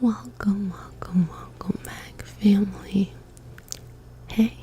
Welcome back, family. Hey,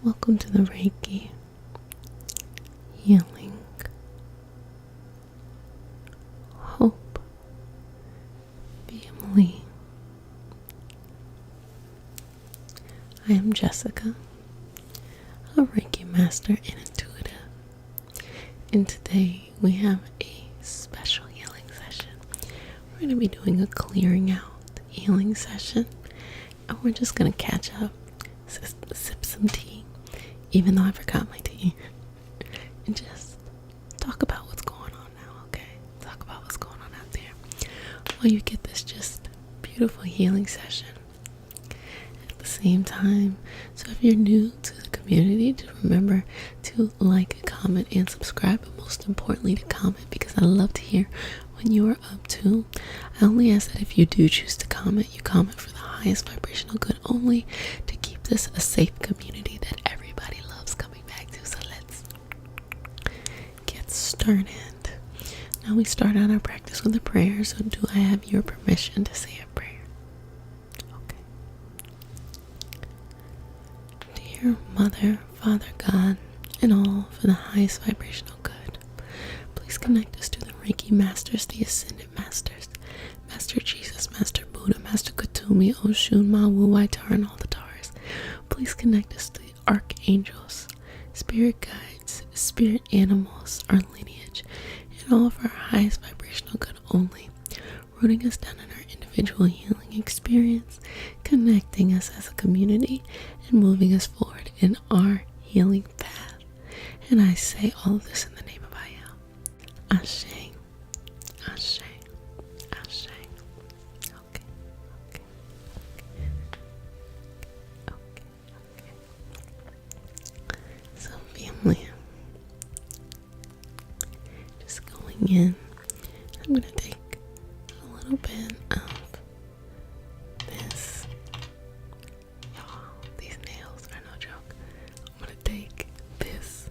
welcome to the Reiki Healing Hope family. I am Jessica, a Reiki master and intuitive, and today we have a special healing session. We're going to be doing a clearing out healing session, and we're just going to catch up, sip some tea, even though I forgot my tea, and just talk about what's going on now, okay? Talk about what's going on out there while you get this just beautiful healing session at the same time. So if you're new to the community, to remember to like, comment, and subscribe, but most importantly to comment, because I love to hear when you are up to. I only ask that if you do choose to comment, you comment for the highest vibrational good only, to keep this a safe community that everybody loves coming back to. So let's get started. Now we start out our practice with a prayer. So do I have your permission to say a prayer? Okay. Dear Mother, Father, God, and all for the highest vibrational good, please connect us to the Reiki Masters, the Ascended Masters, Master Jesus, Master Buddha, Master Kutumi, Oshun, Mawu, Waitar, and all the Tars. Please connect us to the Archangels, Spirit Guides, Spirit Animals, our lineage, and all of our highest vibrational good only, rooting us down in our individual healing experience, connecting us as a community, and moving us forward in our healing path. And I say all of this in the name of I Am. Ashe. Ashe. Ashe. Okay. Okay. Okay. So family, just going in, I'm going to take a little bit of this. Y'all, these nails are no joke. I'm going to take this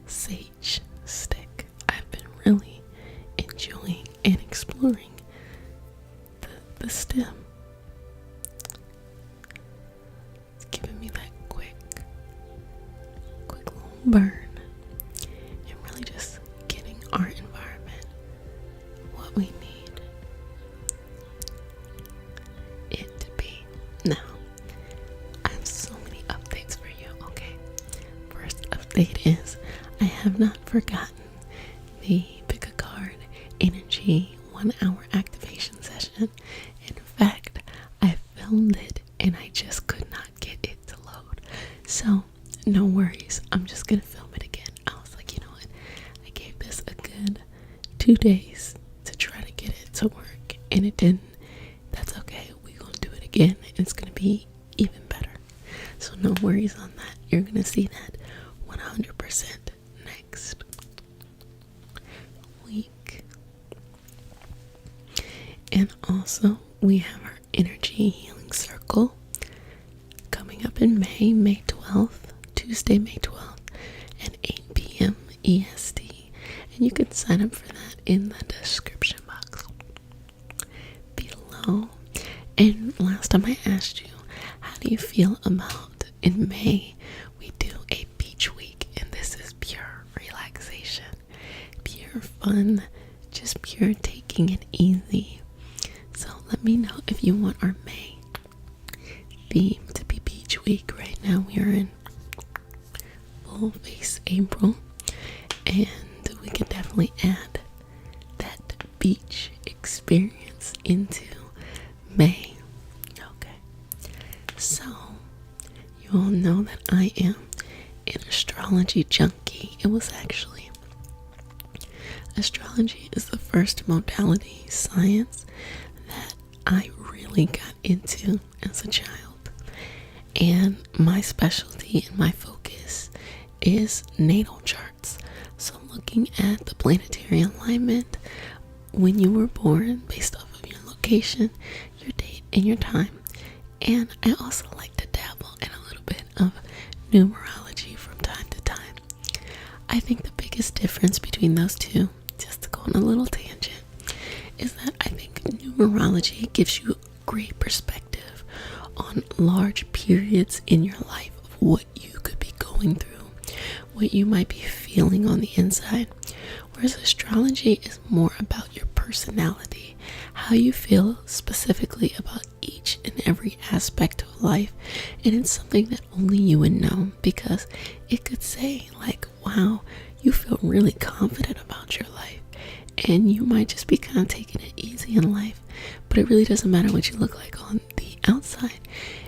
sage stick. I've been really enjoying and exploring the stem. It's giving me that quick little burn, and really just getting our environment what we need it to be. Now, I have so many updates for you, okay? First update is I have not forgotten the pick a card energy 1 hour activation session. In fact, I filmed it and I just could not get it to load. So no worries, I'm just gonna film it again. I was like, you know what? I gave this a good 2 days to try to get it to work, and it didn't. That's okay. We're gonna do it again, and it's gonna be even better. So no worries on that. You're gonna see that 100% next week. And also we have our energy healing circle coming up in May 12th, Tuesday, May 12th at 8 p.m. EST. And you can sign up for that in the description box below. And last time I asked you, how do you feel about in May we do a beach week, and this is pure relaxation, pure fun, just pure taking it easy. So let me know if you want our May theme to be beach week. Right now we are in full face April, and we can definitely add that beach experience into May. Okay, so you all know that I am an astrology junkie. It was actually, astrology is the first modality science that I really got into as a child, and my specialty and my focus is natal charts. So looking at the planetary alignment when you were born based off of your location, your date, and your time. And I also like to dabble in a little bit of numerology from time to time. I think the biggest difference between those two, just to go on a little tangent, is that I think numerology gives you great perspective on large periods in your life of what you could be going through, what you might be feeling on the inside. Whereas astrology is more about your personality, how you feel specifically about each and every aspect of life. And it's something that only you would know, because it could say like, wow, you feel really confident about your life, and you might just be kind of taking it easy in life. But it really doesn't matter what you look like on the outside.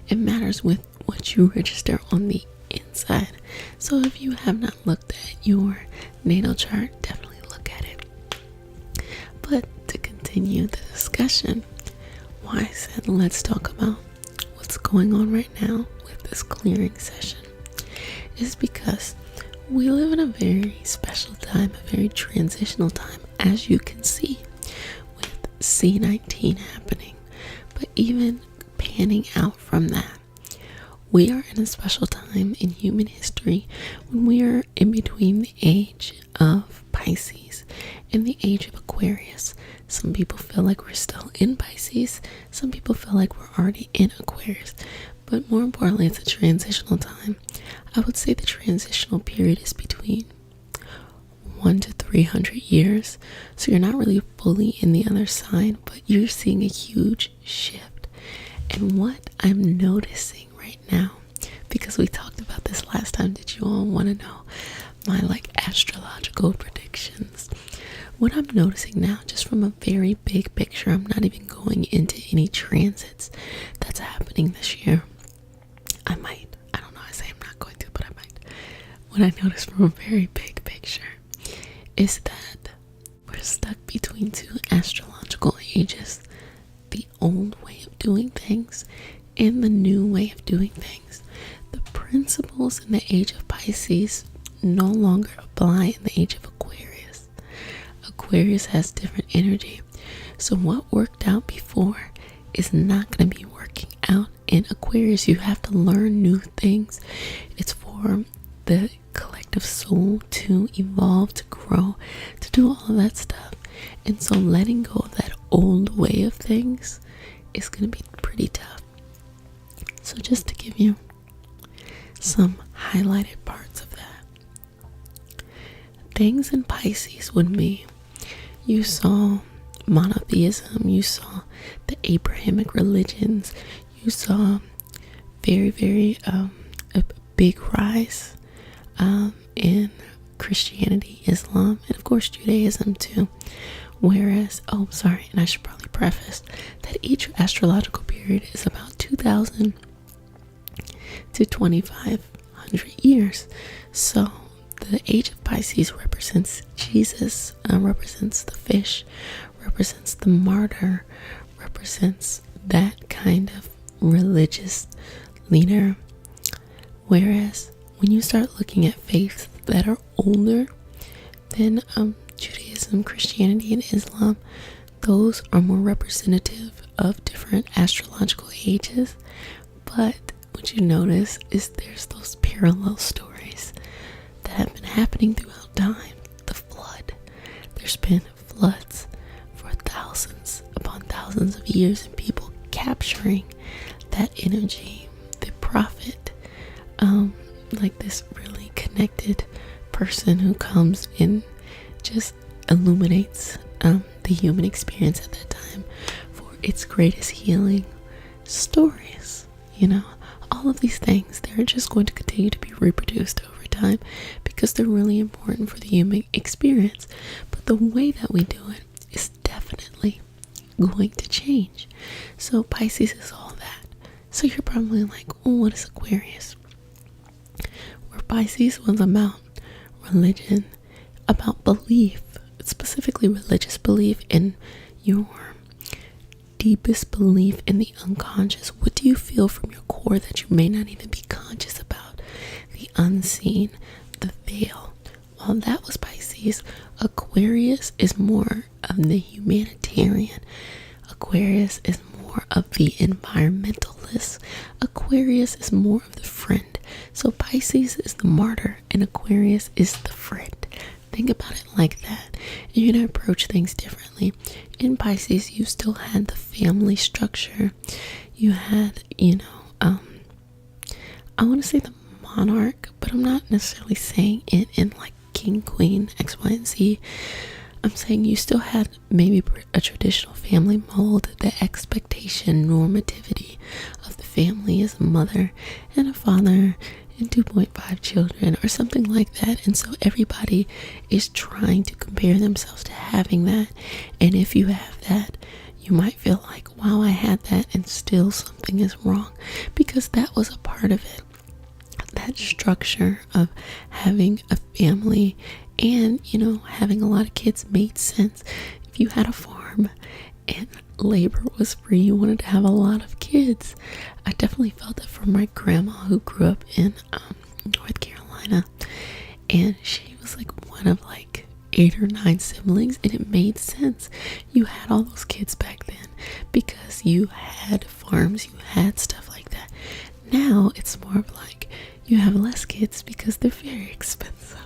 It matters with what you register on the inside. So if you have not looked at your natal chart, definitely look at it. But to continue the discussion, why I said let's talk about what's going on right now with this clearing session is because we live in a very special time, a very transitional time, as you can see with C19 happening. But even panning out from that, we are in a special time in human history when we are in between the age of Pisces and the age of Aquarius. Some people feel like we're still in Pisces. Some people feel like we're already in Aquarius. But more importantly, it's a transitional time. I would say the transitional period is between 100 to 300 years. So you're not really fully in the other side, but you're seeing a huge shift. And what I'm noticing right now, because we talked about this last time, did you all want to know my astrological predictions? What I'm noticing now, just from a very big picture, I'm not even going into any transits that's happening this year. I don't know, I say I'm not going to, but I might. What I noticed from a very big picture is that we're stuck between two astrological ages, the old way of doing things and the new way of doing things. The principles in the age of Pisces no longer apply in the age of Aquarius. Aquarius has different energy. So what worked out before is not going to be working out in Aquarius. You have to learn new things. It's for the collective soul to evolve, to grow, to do all of that stuff. And so letting go of that old way of things is going to be pretty tough. So just to give you some highlighted parts of that. Things in Pisces would be, you saw monotheism, you saw the Abrahamic religions, you saw very a big rise in Christianity, Islam, and of course Judaism too. Whereas, and I should probably preface that each astrological period is about 2,000 to 2,500 years. So the age of Pisces represents Jesus, represents the fish, represents the martyr, represents that kind of religious leader. Whereas when you start looking at faiths that are older than Judaism, Christianity, and Islam, those are more representative of different astrological ages. But what you notice is there's those parallel stories that have been happening throughout time. The flood. There's been floods for thousands upon thousands of years, and people capturing that energy. The prophet, like this really connected person who comes and just illuminates the human experience at that time for its greatest healing stories. All of these things, they're just going to continue to be reproduced over time because they're really important for the human experience. But the way that we do it is definitely going to change. So Pisces is all that. So you're probably like, what is Aquarius? Where Pisces was about religion, about belief, specifically religious belief in your deepest belief in the unconscious. What do you feel from your core that you may not even be conscious about? The unseen, the veil. While that was Pisces, Aquarius is more of the humanitarian. Aquarius is more of the environmentalist. Aquarius is more of the friend. So Pisces is the martyr and Aquarius is the friend. Think about it like that. And you're going to approach things differently. In Pisces, you still had the family structure. You had, I want to say the monarch, but I'm not necessarily saying it in like king, queen, X, Y, and Z. I'm saying you still had maybe a traditional family mold, the expectation, normativity of the family is a mother and a father and 2.5 children or something like that. And so everybody is trying to compare themselves to having that. And if you have that, you might feel like, wow, I had that and still something is wrong, because that was a part of it. That structure of having a family and, having a lot of kids made sense. If you had a farm and labor was free, you wanted to have a lot of kids. I definitely felt that from my grandma, who grew up in North Carolina, and she was like one of like 8 or 9 siblings, and it made sense. You had all those kids back then because you had farms, you had stuff like that. Now it's more of like you have less kids because they're very expensive.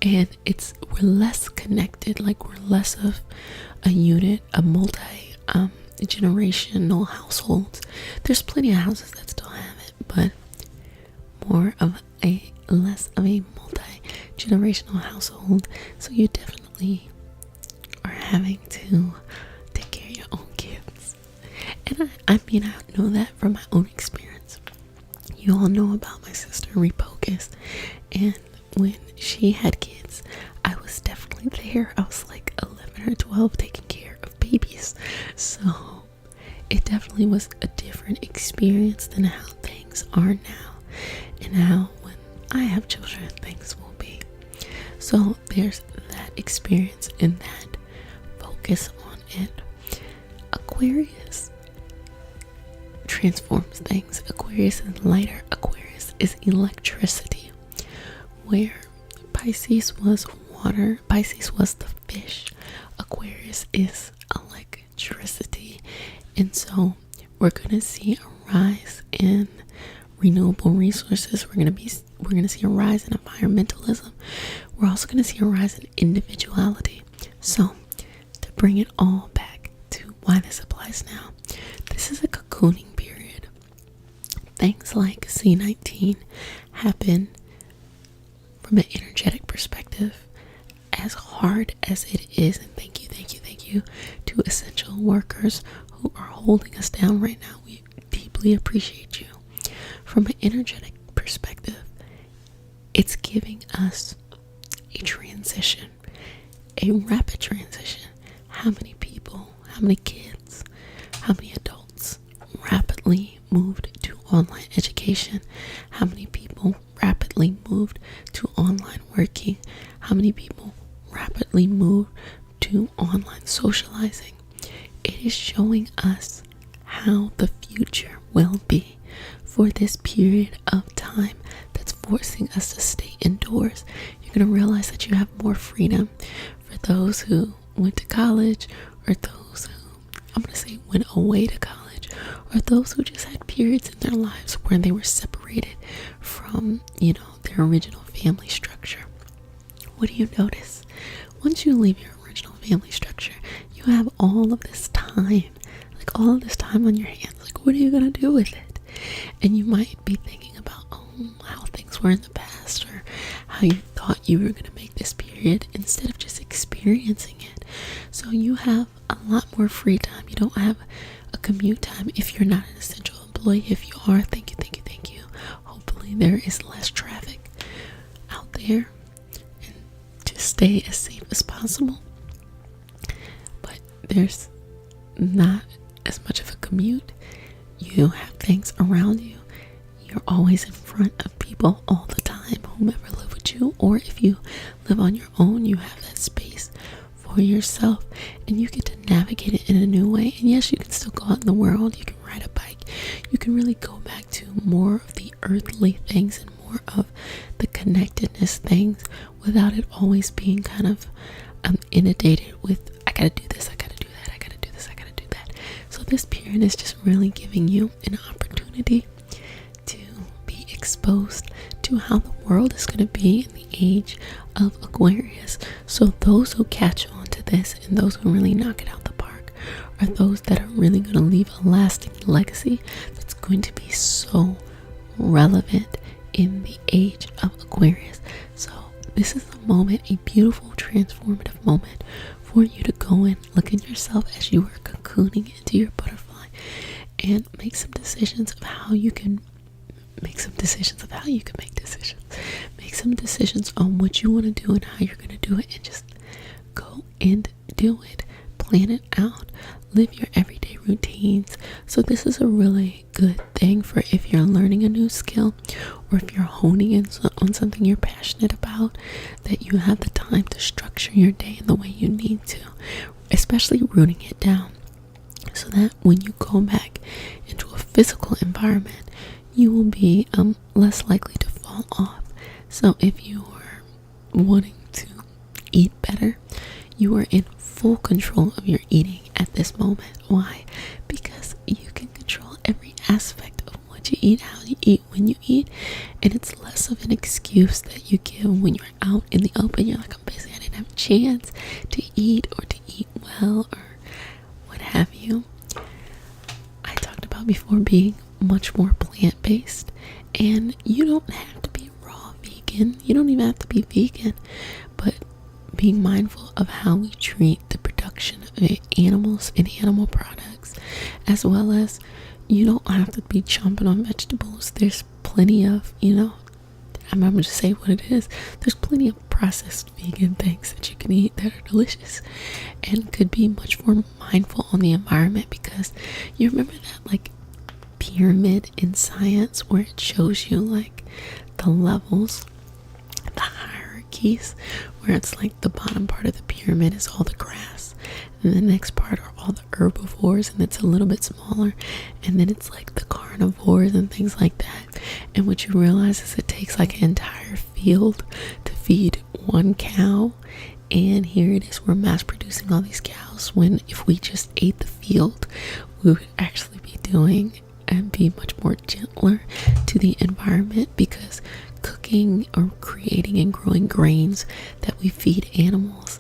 And we're less connected, like we're less of a unit, a multi generational households. There's plenty of houses that still have it, but more of less of a multi-generational household. So you definitely are having to take care of your own kids. And I mean, I know that from my own experience. You all know about my sister Repocus, and when she had kids, I was definitely there. I was like 11 or 12 taking care of babies. So it definitely was a different experience than how things are now, and how when I have children things will be. So there's that experience and that focus on it. Aquarius transforms things. Aquarius is lighter. Aquarius is electricity. Where Pisces was water, Pisces was the fish, Aquarius is electricity. And so we're going to see a rise in renewable resources. We're going to see a rise in environmentalism. We're also going to see a rise in individuality. So to bring it all back to why this applies now, this is a cocooning period. Things like C19 happen from an energetic perspective, as hard as it is. And thank you to essential workers who are holding us down right now. We deeply appreciate you. From an energetic perspective, it's giving us a transition, a rapid transition. How many people, how many kids, how many adults rapidly moved to online education? How many people rapidly moved to online working? How many people rapidly moved to online socializing? It is showing us how the future will be for this period of time that's forcing us to stay indoors. You're going to realize that you have more freedom for those who went to college, or those who, I'm going to say, went away to college, or those who just had periods in their lives where they were separated from, their original family structure. What do you notice? Once you leave your original family structure, you have all of this time, on your hands. Like, what are you going to do with it? And you might be thinking about, how things were in the past, or how you thought you were going to make this period, instead of just experiencing it. So you have a lot more free time. You don't have a commute time if you're not an essential employee. If you are, thank you. Hopefully there is less traffic out there, and to stay as safe as possible. But there's not as much of a commute. You have things around you. You're always in front of people all the time, whomever live with you, or if you live on your own, you have that space for yourself, and you get to navigate it in a new way. And yes, you can still go out in the world. You can ride a bike. You can really go back to more of the earthly things and more of the connectedness things, without it always being kind of inundated with, I gotta do this, I gotta do that, I gotta do this, I gotta do that. So this period is just really giving you an opportunity to be exposed to you how the world is going to be in the age of Aquarius. So those who catch on to this and those who really knock it out the park are those that are really going to leave a lasting legacy that's going to be so relevant in the age of Aquarius. So this is a moment, a beautiful transformative moment for you to go and look at yourself as you are cocooning into your butterfly and make some decisions of how you can make decisions on what you want to do and how you're going to do it, and just go and do it. Plan it out. Live your everyday routines. So this is a really good thing for if you're learning a new skill or if you're honing in on something you're passionate about, that you have the time to structure your day in the way you need to, especially rooting it down, so that when you go back into a physical environment, you will be less likely to fall off. So if you are wanting to eat better, you are in full control of your eating at this moment. Why? Because you can control every aspect of what you eat, how you eat, when you eat, and it's less of an excuse that you give when you're out in the open. You're like, I'm busy, I didn't have a chance to eat or to eat well or what have you. I talked about before being much more plant-based, and you don't have to be raw vegan, you don't even have to be vegan, but being mindful of how we treat the production of animals and animal products, as well as you don't have to be chomping on vegetables. There's plenty of, I'm going to say what it is, there's plenty of processed vegan things that you can eat that are delicious and could be much more mindful on the environment, because you remember that like pyramid in science where it shows you like the levels, the hierarchies, where it's like the bottom part of the pyramid is all the grass, and the next part are all the herbivores, and it's a little bit smaller, and then it's like the carnivores and things like that. And what you realize is it takes like an entire field to feed one cow, and here it is, we're mass producing all these cows, when if we just ate the field, we would actually be doing and be much more gentler to the environment, because cooking or creating and growing grains that we feed animals,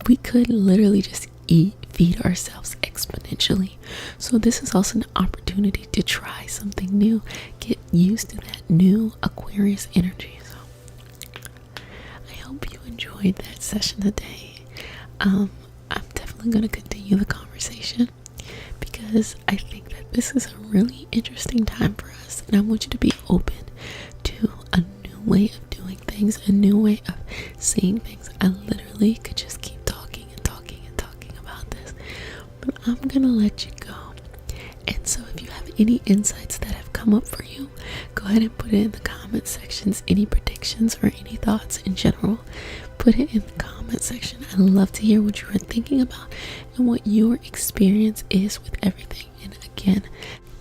we could literally just feed ourselves exponentially. So this is also an opportunity to try something new, get used to that new Aquarius energy. So I hope you enjoyed that session today. I'm definitely going to continue the conversation, because I think that this is a really interesting time for us, and I want you to be open to a new way of doing things, a new way of seeing things. I literally could just keep talking and talking and talking about this, but I'm gonna let you go. And so if you have any insights that have come up for you, go ahead and put it in the comment sections. Any predictions or any thoughts in general, put it in the comment section. I love to hear what you are thinking about and what your experience is with everything. And again,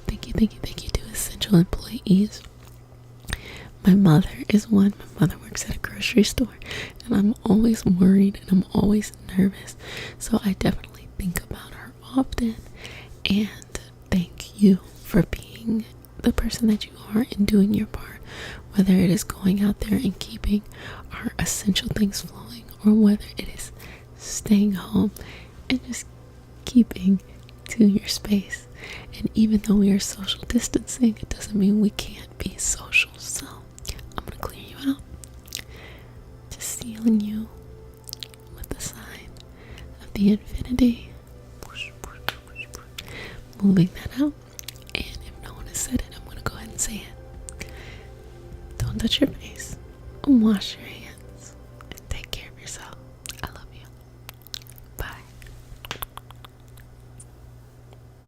thank you to essential employees. My mother is one. My mother works at a grocery store, and I'm always worried and I'm always nervous. So I definitely think about her often, and thank you for being the person that you are and doing your part, whether it is going out there and keeping our essential things flowing, or whether it is staying home and just keeping to your space. And even though we are social distancing, it doesn't mean we can't be social. So I'm gonna clear you out, just sealing you with the sign of the infinity, moving that out. And if no one has said it, I'm gonna go ahead and say it. Don't touch your face, wash your hands.